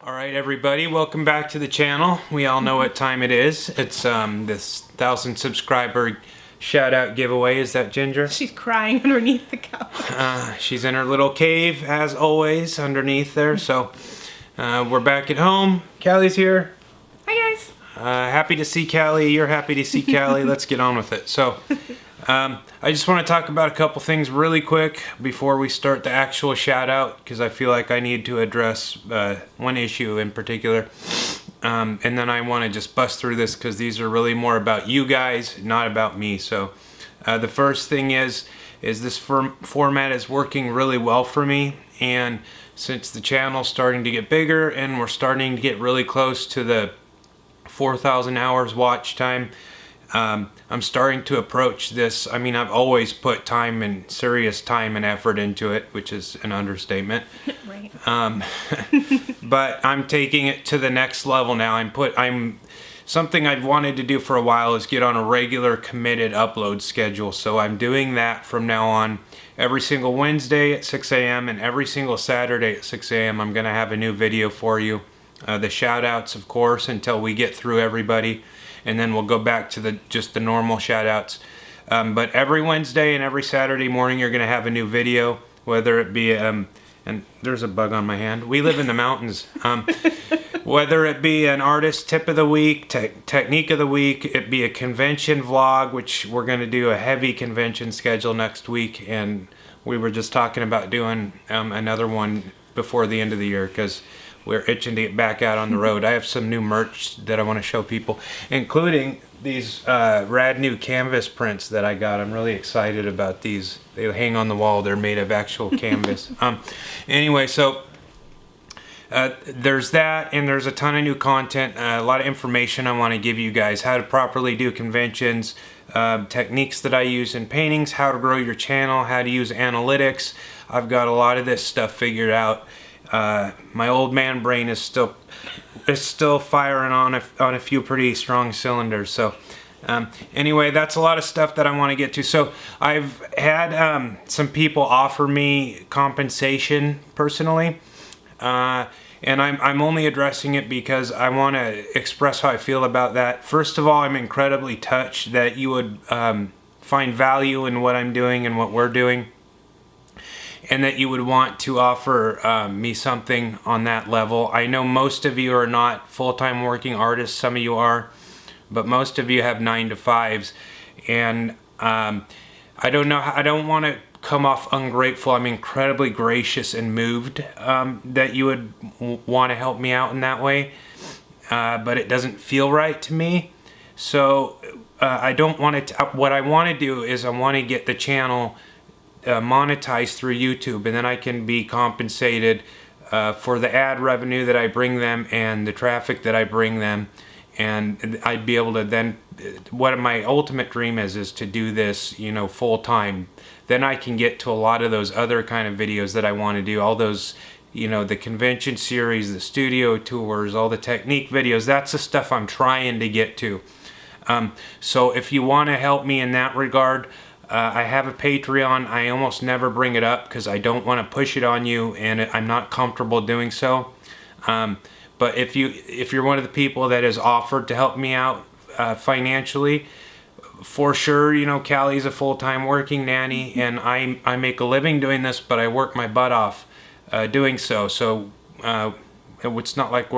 All right, everybody, welcome back to the channel. We all know what time it is. It's this 1,000 subscriber shout out giveaway. Is that Ginger? She's crying underneath the couch. She's in her little cave, as always, underneath there. So we're back at home. Callie's here. Hi, guys. Happy to see Callie. You're happy to see Callie. Let's get on with it. So I just want to talk about a couple things really quick before we start the actual shout out, because I feel like I need to address one issue in particular. And then I want to just bust through this because these are really more about you guys, not about me. So the first thing is this format is working really well for me. And since the channel's starting to get bigger and we're starting to get really close to the 4,000 hours watch time, I'm starting to approach this. I mean, I've always put time and serious time and effort into it, which is an understatement. Right. But I'm taking it to the next level now. Something I've wanted to do for a while is get on a regular committed upload schedule. So I'm doing that from now on. Every single Wednesday at 6 a.m. and every single Saturday at 6 a.m. I'm going to have a new video for you. The shout outs, of course, until we get through everybody. And then we'll go back to just the normal shout outs. But every Wednesday and every Saturday morning you're going to have a new video, whether it be, and there's a bug on my hand. We live in the mountains. Whether it be an artist tip of the week, technique of the week, it be a convention vlog, which we're going to do a heavy convention schedule next week. And we were just talking about doing another one before the end of the year because we're itching to get back out on the road. I have some new merch that I want to show people, including these rad new canvas prints that I got. I'm really excited about these. They hang on the wall. They're made of actual canvas. Anyway, so there's that, and there's a ton of new content, a lot of information I want to give you guys, how to properly do conventions, techniques that I use in paintings, how to grow your channel, how to use analytics. I've got a lot of this stuff figured out. My old man brain is still firing on a few pretty strong cylinders. So anyway, that's a lot of stuff that I want to get to. So I've had some people offer me compensation personally, and I'm only addressing it because I want to express how I feel about that. First of all, I'm incredibly touched that you would find value in what I'm doing and what we're doing, and that you would want to offer me something on that level. I know most of you are not full-time working artists. Some of you are, but most of you have 9-to-5s. And I don't know. I don't want to come off ungrateful. I'm incredibly gracious and moved that you would want to help me out in that way. But it doesn't feel right to me. So I don't want to. What I want to do is I want to get the channel monetized through YouTube, and then I can be compensated for the ad revenue that I bring them and the traffic that I bring them, and I'd be able to then, what my ultimate dream is to do this, full time. Then I can get to a lot of those other kind of videos that I want to do, all those, the convention series, the studio tours, all the technique videos. That's the stuff I'm trying to get to. So if you want to help me in that regard, I have a Patreon. I almost never bring it up because I don't want to push it on you, and I'm not comfortable doing so. But if you're one of the people that has offered to help me out financially, for sure, Callie's a full-time working nanny, and I make a living doing this, but I work my butt off doing so. So it's not like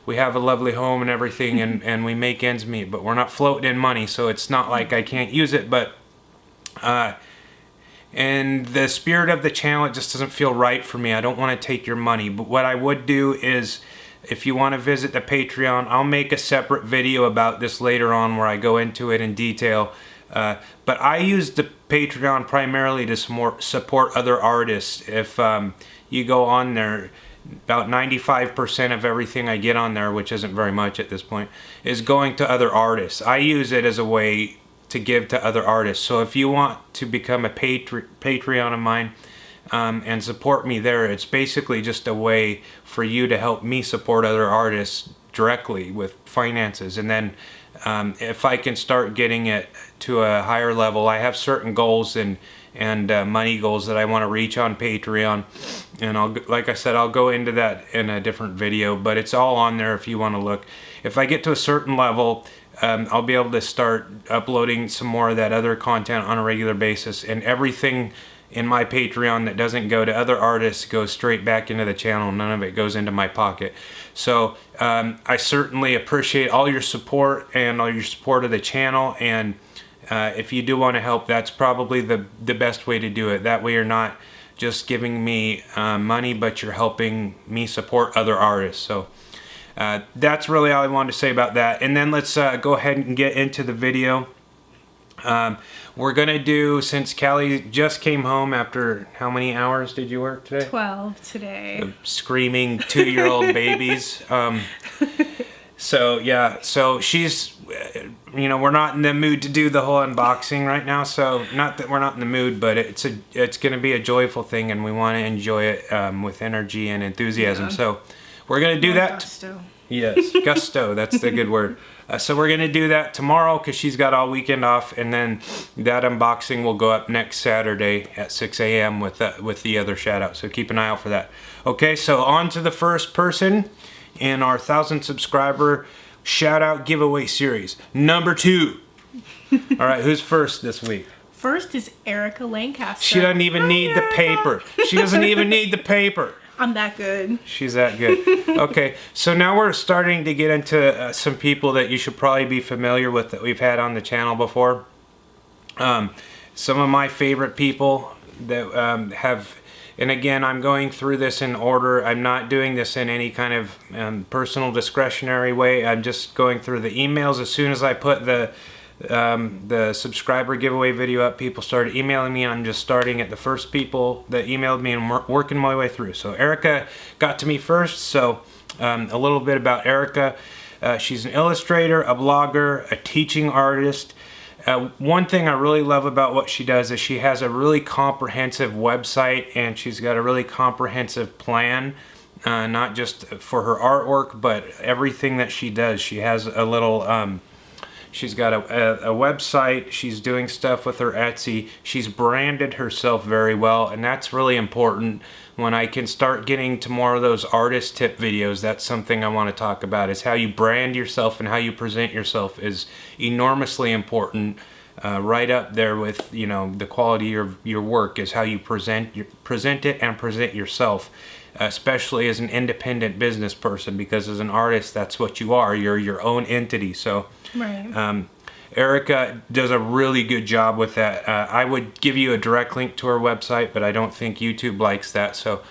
we have a lovely home and everything, and we make ends meet, but we're not floating in money, so it's not like I can't use it, but and the spirit of the channel, it just doesn't feel right for me. I don't want to take your money, but what I would do is, if you want to visit the Patreon, I'll make a separate video about this later on where I go into it in detail. But I use the Patreon primarily to support other artists. If you go on there, about 95% of everything I get on there, which isn't very much at this point, is going to other artists. I use it as a way to give to other artists. So if you want to become a Patreon of mine and support me there, it's basically just a way for you to help me support other artists directly with finances. And then if I can start getting it to a higher level, I have certain goals and and money goals that I want to reach on Patreon. And like I said, I'll go into that in a different video, but it's all on there if you want to look. If I get to a certain level, I'll be able to start uploading some more of that other content on a regular basis, and everything in my Patreon that doesn't go to other artists goes straight back into the channel. None of it goes into my pocket. So I certainly appreciate all your support and all your support of the channel, and if you do want to help, that's probably the best way to do it. That way you're not just giving me money, but you're helping me support other artists. So that's really all I wanted to say about that. And then let's go ahead and get into the video. We're gonna do, since Callie just came home after, how many hours did you work today? 12 today. The screaming 2-year-old babies. So yeah, so she's, you know, we're not in the mood to do the whole unboxing right now. So not that we're not in the mood, but it's gonna be a joyful thing, and we want to enjoy it with energy and enthusiasm. Yeah. So we're gonna do that. Gusto. Yes, gusto. That's the good word. So we're gonna do that tomorrow because she's got all weekend off, and then that unboxing will go up next Saturday at 6 a.m. with the other shout out. So keep an eye out for that. Okay, so on to the first person in our 1,000 subscriber shout out giveaway series, number 2. All right, who's first this week? First is Erika Lancaster. She doesn't even Hi, need the Erika. paper. She doesn't even need the paper. I'm that good. She's that good. Okay, so now we're starting to get into some people that you should probably be familiar with that we've had on the channel before. Some of my favorite people that have, and again, I'm going through this in order. I'm not doing this in any kind of personal discretionary way. I'm just going through the emails. As soon as I put the subscriber giveaway video up, people started emailing me, and I'm just starting at the first people that emailed me and working my way through. So Erika got to me first. So a little bit about Erika. She's an illustrator, a blogger, a teaching artist. One thing I really love about what she does is she has a really comprehensive website, and she's got a really comprehensive plan, not just for her artwork, but everything that she does. She has a little she's got a website. She's doing stuff with her Etsy. She's branded herself very well, and that's really important. When I can start getting to more of those artist tip videos, that's something I want to talk about, is how you brand yourself and how you present yourself is enormously important. Right up there with, you know, the quality of your work is how you present it and present yourself, especially as an independent business person, because as an artist, that's what you are. You're your own entity. So Right. Erika does a really good job with that. I would give you a direct link to her website, but I don't think YouTube likes that. So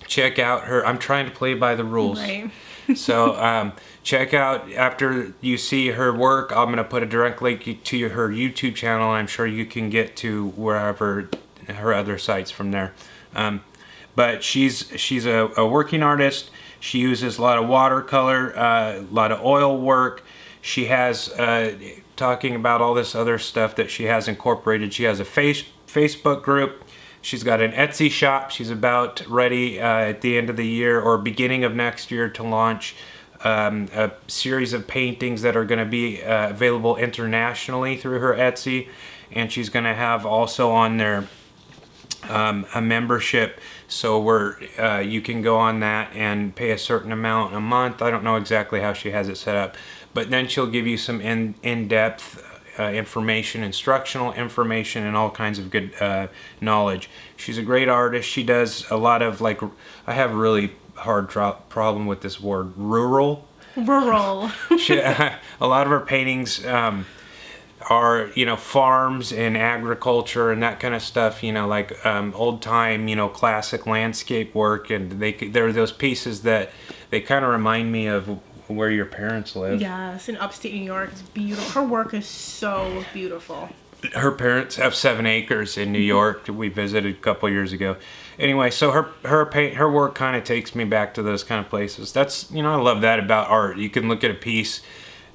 check out her. I'm trying to play by the rules. Right. So check out, after you see her work, I'm going to put a direct link to her YouTube channel, and I'm sure you can get to wherever her other sites from there. But she's a working artist. She uses a lot of watercolor, a lot of oil work. She has, talking about all this other stuff that she has incorporated, she has a Facebook group. She's got an Etsy shop. She's about ready at the end of the year or beginning of next year to launch a series of paintings that are going to be available internationally through her Etsy. And she's going to have also on there a membership, so you can go on that and pay a certain amount a month. I don't know exactly how she has it set up, but then she'll give you some in-depth information, instructional information, and all kinds of good knowledge. She's a great artist. She does a lot of, like, I have a really hard problem with this word, rural. Rural. A lot of her paintings are, you know, farms and agriculture and that kind of stuff, you know, like old time, you know, classic landscape work, and there are those pieces that they kind of remind me of where your parents live. Yes, in upstate New York. It's beautiful. Her work is so beautiful. Her parents have 7 acres in New York. We visited a couple years ago. Anyway, so her work kind of takes me back to those kind of places. That's, you know, I love that about art. You can look at a piece,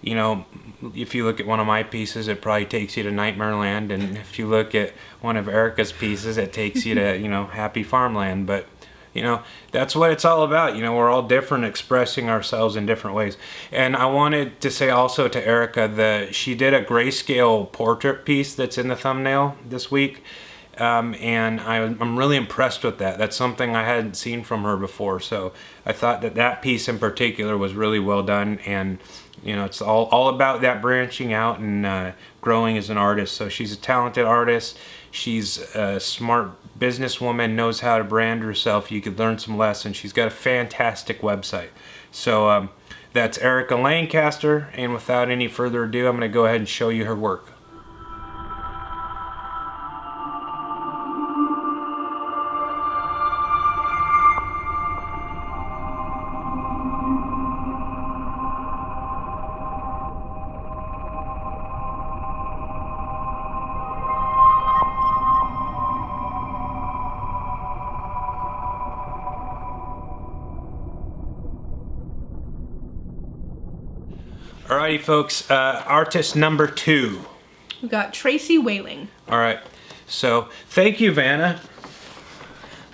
you know, if you look at one of my pieces, it probably takes you to Nightmare Land, and if you look at one of Erika's pieces, it takes you to, you know, Happy Farmland. But, you know, that's what it's all about. You know, we're all different, expressing ourselves in different ways. And I wanted to say also to Erika that she did a grayscale portrait piece that's in the thumbnail this week. and I'm really impressed with that. That's something I hadn't seen from her before, so I thought that piece in particular was really well done, and you know, it's all about that branching out and growing as an artist. So she's a talented artist. She's a smart businesswoman, knows how to brand herself. You could learn some lessons. She's got a fantastic website. So that's Erika Lancaster, and without any further ado, I'm going to go ahead and show you her work. Alrighty, folks. Artist number 2. We got Tracie Wayling. All right. So thank you, Vanna.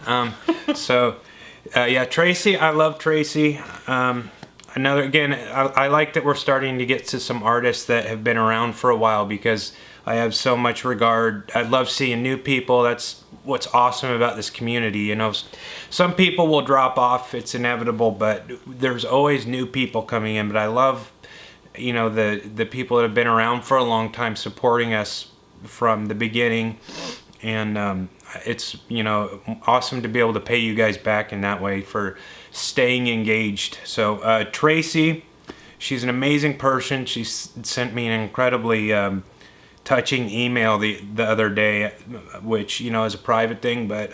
Yeah, Tracie. I love Tracie. I like that we're starting to get to some artists that have been around for a while, because I have so much regard. I love seeing new people. That's what's awesome about this community. You know, some people will drop off. It's inevitable, but there's always new people coming in. But I love, you know, the people that have been around for a long time supporting us from the beginning, and it's, you know, awesome to be able to pay you guys back in that way for staying engaged. So Tracie, she's an amazing person. She sent me an incredibly touching email the other day, which, you know, is a private thing, but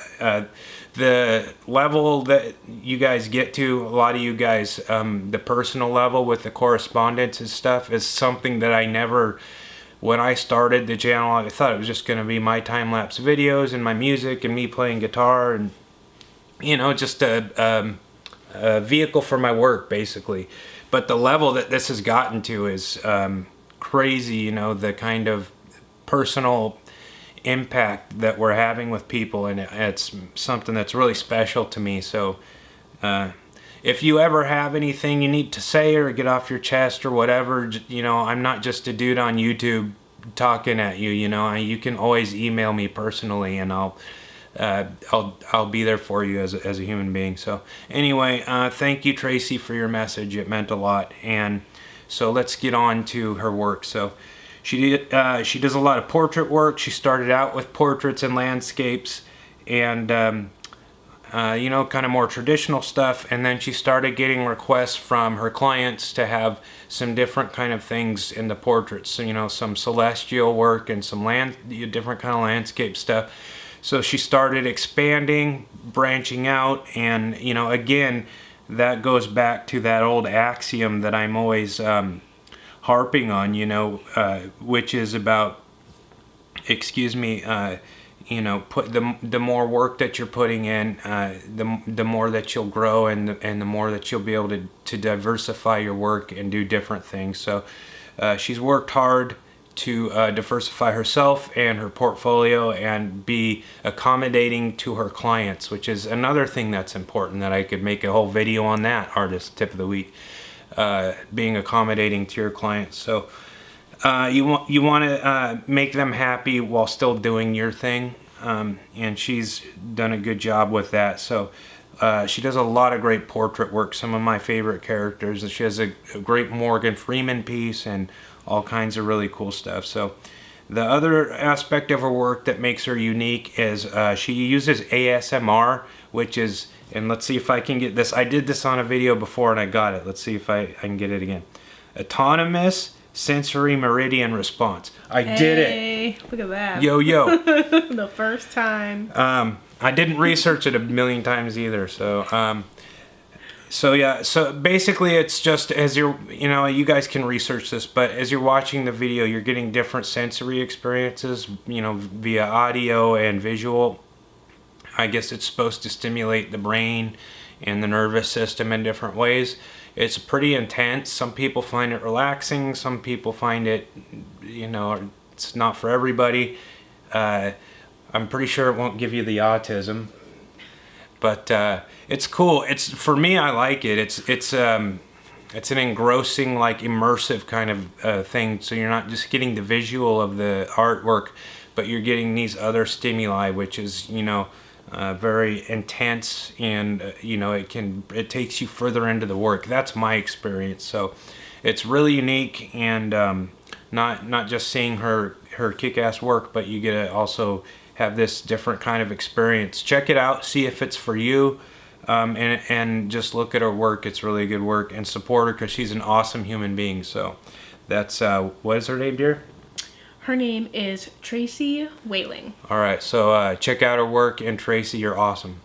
the level that you guys get to, a lot of you guys, the personal level with the correspondence and stuff, is something that I never, when I started the channel, I thought it was just going to be my time-lapse videos and my music and me playing guitar and, you know, just a vehicle for my work, basically. But the level that this has gotten to is crazy, you know, the kind of personal impact that we're having with people, and it's something that's really special to me. So if you ever have anything you need to say or get off your chest or whatever, you know, I'm not just a dude on YouTube talking at you, you know. You can always email me personally, and I'll be there for you as a human being. So anyway, thank you, Tracie, for your message. It meant a lot. And so let's get on to her work. So she does a lot of portrait work. She started out with portraits and landscapes, and you know, kind of more traditional stuff. And then she started getting requests from her clients to have some different kind of things in the portraits. So, you know, some celestial work and some different kind of landscape stuff. So she started expanding, branching out, and, you know, again, that goes back to that old axiom that I'm always harping on, you know, which is about, you know, the more work that you're putting in, the more that you'll grow, and the more that you'll be able to diversify your work and do different things. So she's worked hard to diversify herself and her portfolio and be accommodating to her clients, which is another thing that's important, that I could make a whole video on that, artist tip of the week, being accommodating to your clients. So you want to make them happy while still doing your thing, and she's done a good job with that. So she does a lot of great portrait work, some of my favorite characters. She has a great Morgan Freeman piece and all kinds of really cool stuff. So the other aspect of her work that makes her unique is she uses ASMR, which is, and let's see if I can get this. I did this on a video before and I got it. Let's see if I can get it again. Autonomous Sensory Meridian Response. I did it. Look at that. Yo, yo. The first time. I didn't research it a million times either. So yeah, so basically it's just, as you're, you know, you guys can research this, but as you're watching the video, you're getting different sensory experiences, you know, via audio and visual. I guess it's supposed to stimulate the brain and the nervous system in different ways. It's pretty intense. Some people find it relaxing. Some people find it, you know, it's not for everybody. I'm pretty sure it won't give you the autism. But it's cool. It's, for me, I like it. It's an engrossing, like immersive kind of thing. So you're not just getting the visual of the artwork, but you're getting these other stimuli, which is, you know, very intense, and you know, it takes you further into the work. That's my experience. So it's really unique, and not just seeing her kick-ass work, but you get to also have this different kind of experience. Check it out, see if it's for you, and just look at her work. It's really good work, and support her because she's an awesome human being. So that's what is her name, dear? Her name is Tracie Wayling. All right, so check out her work, and Tracie, you're awesome.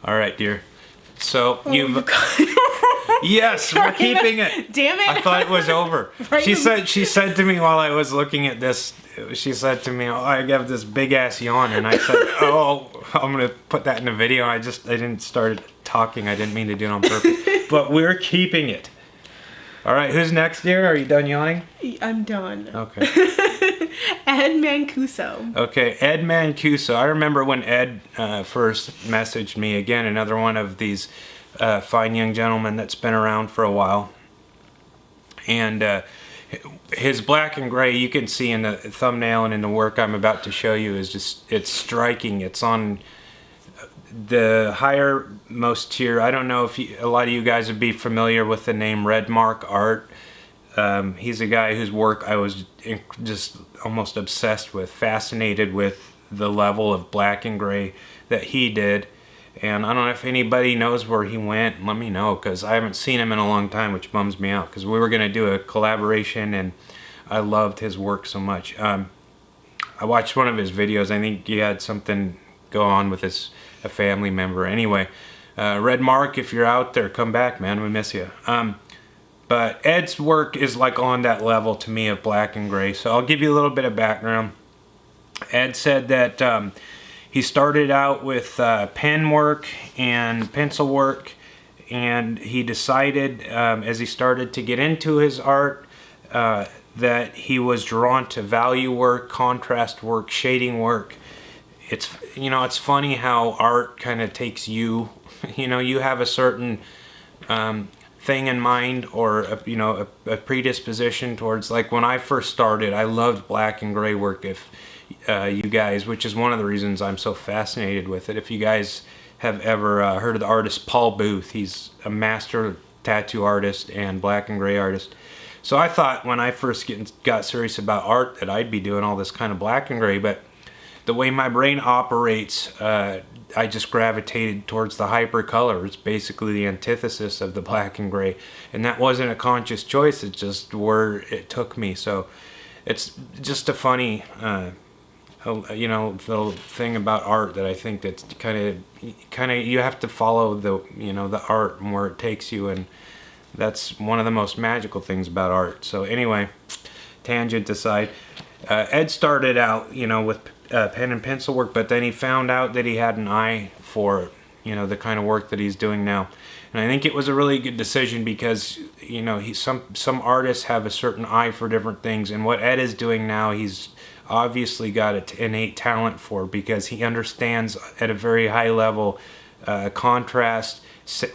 All right, dear. So you've yes, we're keeping it. Damn it! I thought it was over. Right. She said to me while I was looking at this. She said to me, "Oh, I have this big ass yawn," and I said, "Oh, I'm gonna put that in the video." I didn't start talking. I didn't mean to do it on purpose. But we're keeping it. All right, who's next, dear? Are you done yawning? I'm done. Okay. Ed Mancuso. Okay, Ed Mancuso. I remember when Ed first messaged me. Again, another one of these fine young gentlemen that's been around for a while. And his black and gray, you can see in the thumbnail and in the work I'm about to show you, is just, it's striking. It's on the higher most tier. I don't know if a lot of you guys would be familiar with the name Red Mark Art. He's a guy whose work I was just almost obsessed with, fascinated with the level of black and gray that he did. And I don't know if anybody knows where he went. Let me know, because I haven't seen him in a long time, which bums me out, because we were going to do a collaboration, and I loved his work so much. I watched one of his videos. I think he had something go on with a family member. Anyway, Red Mark, if you're out there, come back, man. We miss you. But Ed's work is like on that level to me of black and gray. So I'll give you a little bit of background. Ed said that he started out with pen work and pencil work, and he decided as he started to get into his art that he was drawn to value work, contrast work, shading work. It's, you know, it's funny how art kind of takes you, you know, you have a certain thing in mind, or a predisposition towards, like when I first started, I loved black and gray work. If you guys, which is one of the reasons I'm so fascinated with it, if you guys have ever heard of the artist Paul Booth, he's a master tattoo artist and black and gray artist. So I thought when I first got serious about art that I'd be doing all this kind of black and gray, but the way my brain operates, I just gravitated towards the hyper color. It's basically the antithesis of the black and gray, and that wasn't a conscious choice. It's just where it took me. So it's just a funny little thing about art that I think that's kind of you have to follow the art and where it takes you, and that's one of the most magical things about art. So anyway, tangent aside, Ed started out with pen and pencil work, but then he found out that he had an eye for the kind of work that he's doing now. And I think it was a really good decision, because some artists have a certain eye for different things, and what Ed is doing now, he's obviously got an innate talent for, because he understands at a very high level contrast,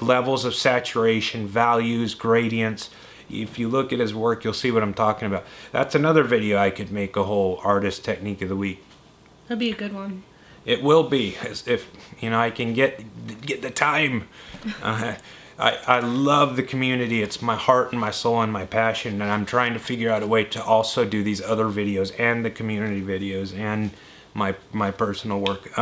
levels of saturation, values, gradients. If you look at his work, you'll see what I'm talking about. That's another video I could make a whole artist technique of the week. That'd be a good one. It will be, if I can get the time. I love the community. It's my heart and my soul and my passion, and I'm trying to figure out a way to also do these other videos and the community videos and my personal work.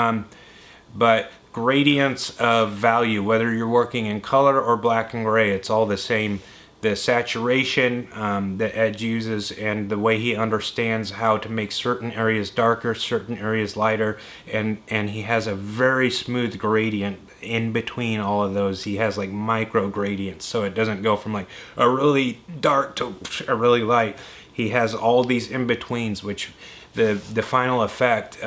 But gradients of value, whether you're working in color or black and gray, it's all the same. The saturation that Ed uses, and the way he understands how to make certain areas darker, certain areas lighter, and he has a very smooth gradient in between all of those. He has like micro gradients, so it doesn't go from like a really dark to a really light. He has all these in-betweens, which the final effect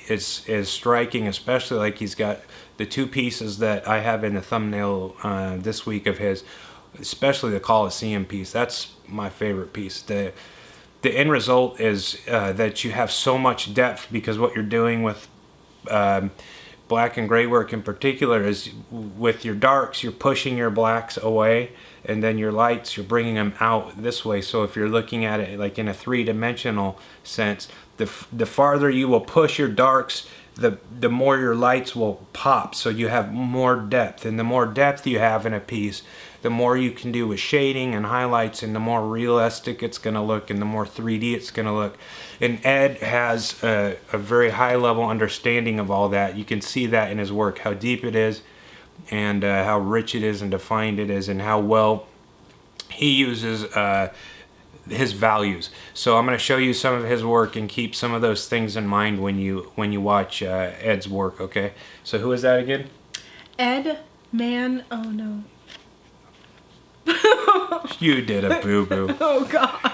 is striking, especially like he's got the two pieces that I have in the thumbnail this week of his, especially the Coliseum piece. That's my favorite piece. The end result is that you have so much depth, because what you're doing with black and gray work in particular is with your darks, you're pushing your blacks away, and then your lights, you're bringing them out this way. So if you're looking at it like in a three-dimensional sense, the farther you will push your darks, the more your lights will pop, so you have more depth. And the more depth you have in a piece, the more you can do with shading and highlights, and the more realistic it's going to look, and the more 3D it's going to look. And Ed has a very high level understanding of all that. You can see that in his work, how deep it is, and how rich it is and defined it is, and how well he uses his values. So I'm going to show you some of his work, and keep some of those things in mind when you watch Ed's work. Okay, so who is that again? Ed oh no. You did a boo-boo. Oh God.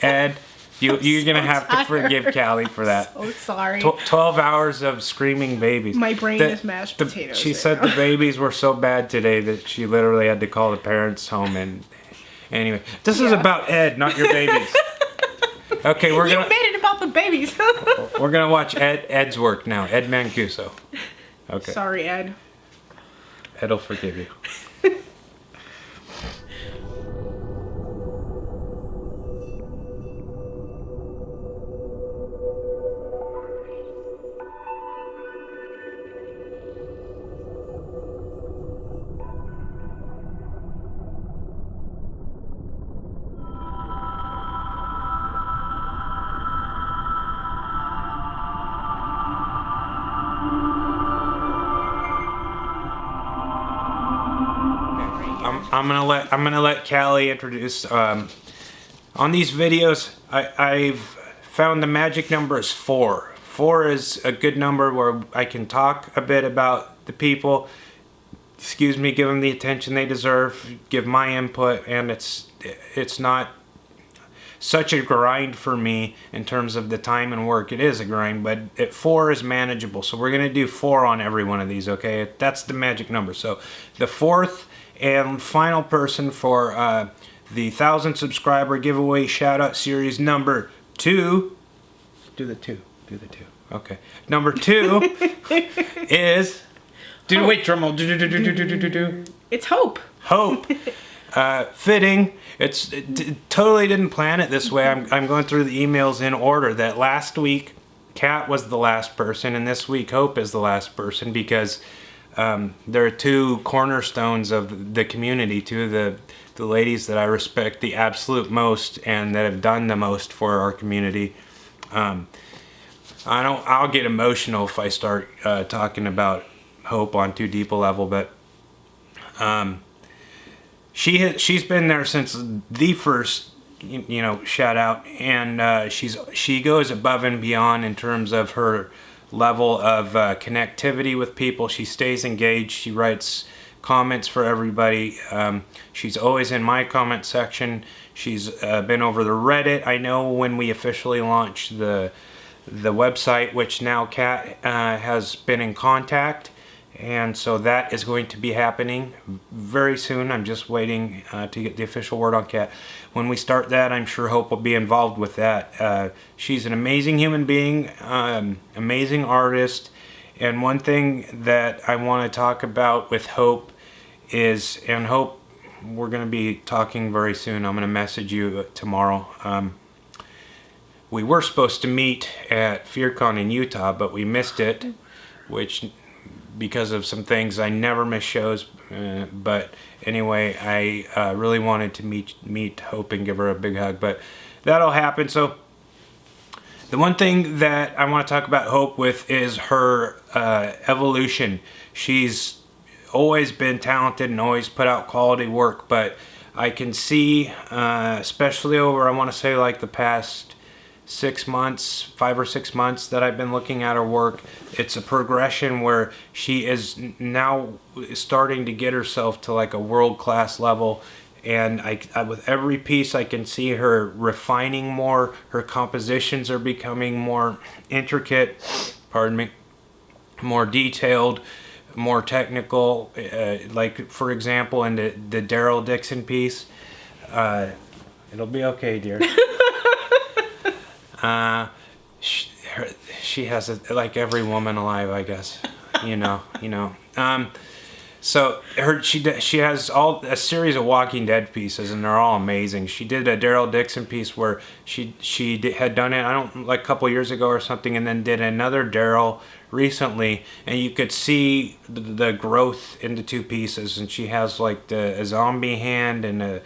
Ed, you're gonna have to forgive Callie for that. So sorry. 12 hours of screaming babies. My brain is mashed potatoes. She right said now. the babies were so bad today that she literally had to call the parents home. And anyway, this is about Ed, not your babies. Okay, You made it about the babies. we're gonna watch Ed's work now. Ed Mancuso. Okay. Sorry, Ed. Ed'll forgive you. I'm gonna let Callie introduce. On these videos, I've found the magic number is 4. 4 is a good number where I can talk a bit about the people. Excuse me, give them the attention they deserve, give my input, and it's not such a grind for me in terms of the time and work. It is a grind, but at 4 is manageable. So we're gonna do 4 on every one of these. Okay, that's the magic number. So the 4th and final person for the 1,000 subscriber giveaway shout out series number 2. Do the 2. Okay. Number 2 is. Wait, drum roll. It's Hope. Hope. Fitting. Totally didn't plan it this way. I'm going through the emails in order. That last week, Kat was the last person, and this week Hope is the last person, because there are 2 cornerstones of the community, 2 of the ladies that I respect the absolute most and that have done the most for our community. I'll get emotional if I start talking about Hope on too deep a level, but she's been there since the first shout out, and she goes above and beyond in terms of her level of connectivity with people. She stays engaged. She writes comments for everybody. She's always in my comment section. She's been over the Reddit. I know when we officially launched the website, which now Kat has been in contact, and so that is going to be happening very soon. I'm just waiting to get the official word on Kat. When we start that, I'm sure Hope will be involved with that. She's an amazing human being, amazing artist, and one thing that I want to talk about with Hope is, and Hope, we're going to be talking very soon. I'm going to message you tomorrow. We were supposed to meet at FearCon in Utah, but we missed it, which because of some things. I never miss shows, but anyway, I really wanted to meet Hope and give her a big hug, but that'll happen. So the one thing that I want to talk about Hope with is her evolution. She's always been talented and always put out quality work, but I can see, especially over, I want to say like the past 6 months, 5 or 6 months that I've been looking at her work, it's a progression where she is now starting to get herself to like a world-class level, And with every piece I can see her refining more. Her compositions are becoming more intricate, pardon me, more detailed, more technical. Like for example in the Daryl Dixon piece, it'll be okay, dear. She has like every woman alive, I guess. You know. So she has a series of Walking Dead pieces, and they're all amazing. She did a Daryl Dixon piece where she had done it, like a couple years ago or something, and then did another Daryl recently, and you could see the growth in the two pieces. And she has like a zombie hand and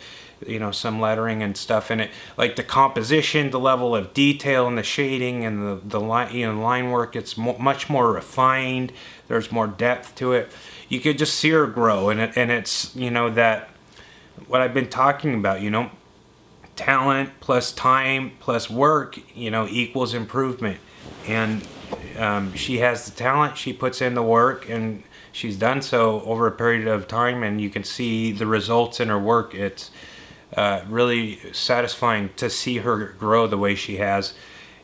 some lettering and stuff in it. Like the composition, the level of detail and the shading and the line work, it's much more refined. There's more depth to it. You could just see her grow, and it's that what I've been talking about. Talent plus time plus work, equals improvement. And she has the talent. She puts in the work, and she's done so over a period of time. And you can see the results in her work. It's really satisfying to see her grow the way she has.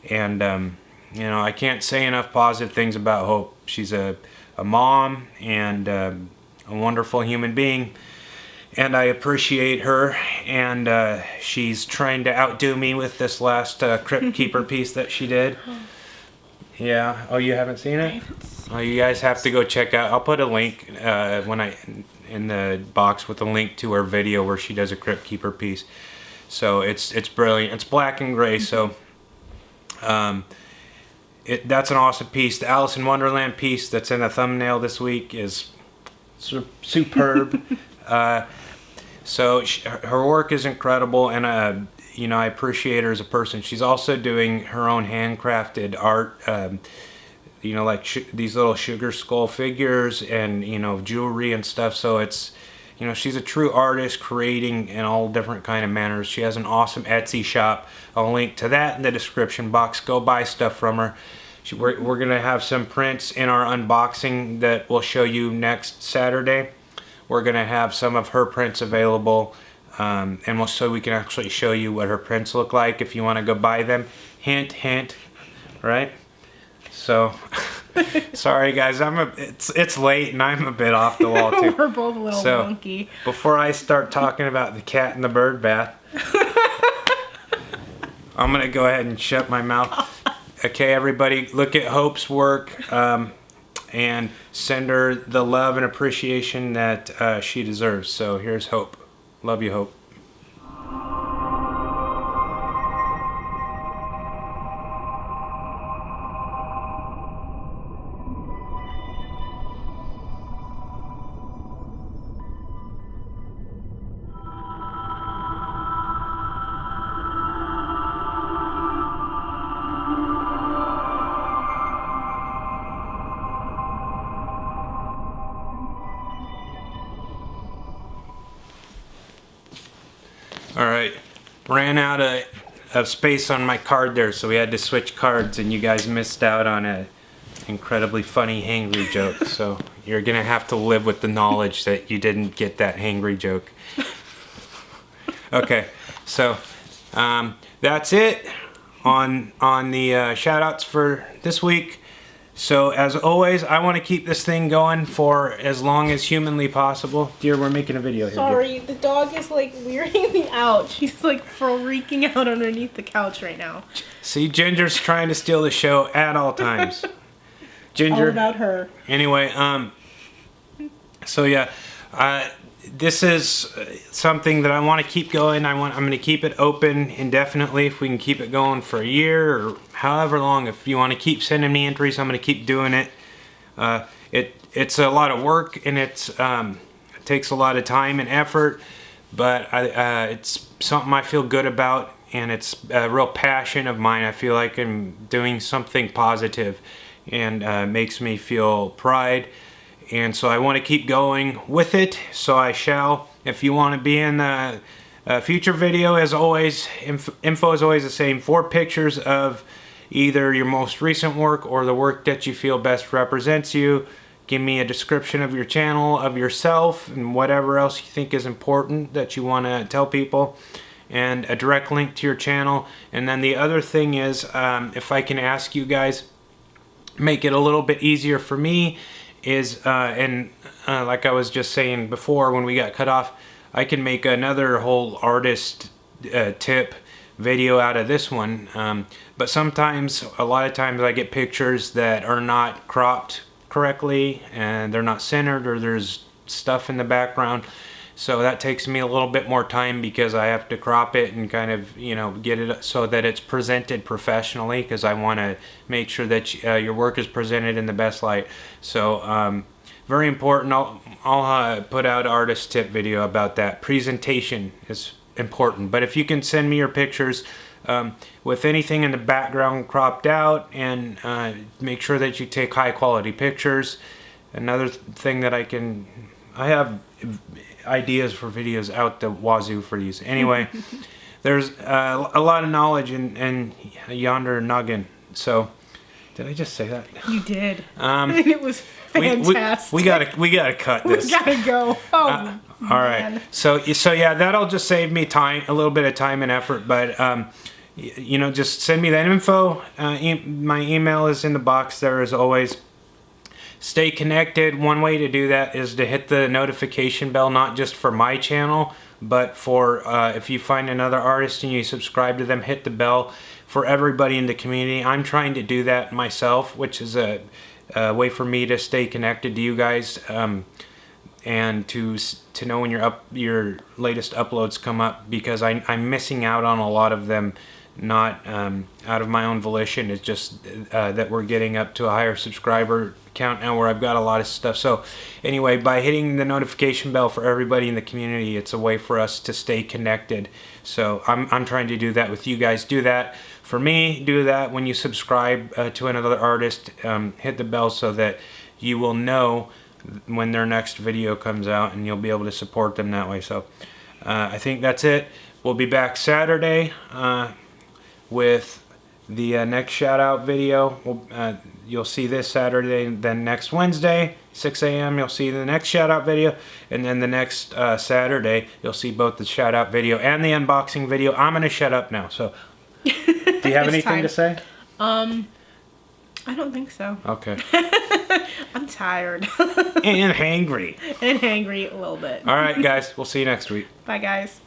And I can't say enough positive things about Hope. She's a mom and a wonderful human being, and I appreciate her. And she's trying to outdo me with this last Crypt Keeper piece that she did. Yeah. Oh, you haven't seen it? Oh, you guys have to go check out. I'll put a link in the box with a link to her video where she does a Crypt Keeper piece. So it's brilliant. It's black and gray. So that's an awesome piece. The Alice in Wonderland piece that's in the thumbnail this week is superb. So her work is incredible, and I appreciate her as a person. She's also doing her own handcrafted art, like these little sugar skull figures and jewelry and stuff. So it's she's a true artist, creating in all different kind of manners. She has an awesome Etsy shop. I'll link to that in the description box. Go buy stuff from her. We're gonna have some prints in our unboxing that we'll show you next Saturday. We're gonna have some of her prints available, and so we can actually show you what her prints look like if you want to go buy them. Hint, hint, right? So, sorry guys, it's late and I'm a bit off the wall too. We're both a little wonky. Before I start talking about the cat and the bird bath, I'm gonna go ahead and shut my mouth. Okay, everybody, look at Hope's work and send her the love and appreciation that she deserves. So here's Hope. Love you, Hope. Alright, ran out of space on my card there, so we had to switch cards, and you guys missed out on a incredibly funny hangry joke, so you're gonna have to live with the knowledge that you didn't get that hangry joke. Okay, so that's it on the shout outs for this week. So as always, I want to keep this thing going for as long as humanly possible. Dear, we're making a video here. Sorry, the dog is like weirding me out. She's like freaking out underneath the couch right now. See, Ginger's trying to steal the show at all times. Ginger. All about her. Anyway, so yeah, this is something that I want to keep going. I'm going to keep it open indefinitely. If we can keep it going for a year or however long. If you want to keep sending me entries, I'm going to keep doing it. It's a lot of work, and it takes a lot of time and effort, but it's something I feel good about, and it's a real passion of mine. I feel like I'm doing something positive, and makes me feel pride. And so I want to keep going with it, so I shall. If you want to be in a future video, as always, info is always the same. 4 pictures of either your most recent work or the work that you feel best represents you. Give me a description of your channel, of yourself, and whatever else you think is important that you want to tell people, and a direct link to your channel. And then the other thing is, if I can ask you guys, make it a little bit easier for me, is like I was just saying before when we got cut off, I can make another whole artist tip video out of this one. But sometimes, a lot of times, I get pictures that are not cropped correctly and they're not centered, or there's stuff in the background. So that takes me a little bit more time because I have to crop it and kind of, you know, get it so that it's presented professionally, because I want to make sure that your work is presented in the best light. So very important. I'll put out artist tip video about that. Presentation is important. But if you can send me your pictures with anything in the background cropped out, and make sure that you take high quality pictures. Another thing that I have ideas for videos out the wazoo for these. Anyway, there's a lot of knowledge in yonder noggin. So, did I just say that? You did. It was fantastic. We gotta cut this. We gotta go. Oh, all right. So yeah, that'll just save me time, a little bit of time and effort. But you know, just send me that info. My email is in the box there as always. Stay connected. One way to do that is to hit the notification bell, not just for my channel, but for if you find another artist and you subscribe to them, hit the bell for everybody in the community. I'm trying to do that myself, which is a way for me to stay connected to you guys, and to know when your latest uploads come up, because I'm missing out on a lot of them, not out of my own volition. It's just that we're getting up to a higher subscriber count now where I've got a lot of stuff. So anyway, by hitting the notification bell for everybody in the community, it's a way for us to stay connected. So I'm trying to do that with you guys. Do that for me. Do that when you subscribe to another artist. Hit the bell so that you will know when their next video comes out, and you'll be able to support them that way. So I think that's it. We'll be back Saturday with the next shout out video. You'll see this Saturday, then next Wednesday 6 a.m. you'll see the next shout out video, and then the next Saturday you'll see both the shout out video and the unboxing video. I'm gonna shut up now. So do you have anything to say? I don't think so. Okay. I'm tired. And hangry. And hangry a little bit. All right, guys. We'll see you next week. Bye, guys.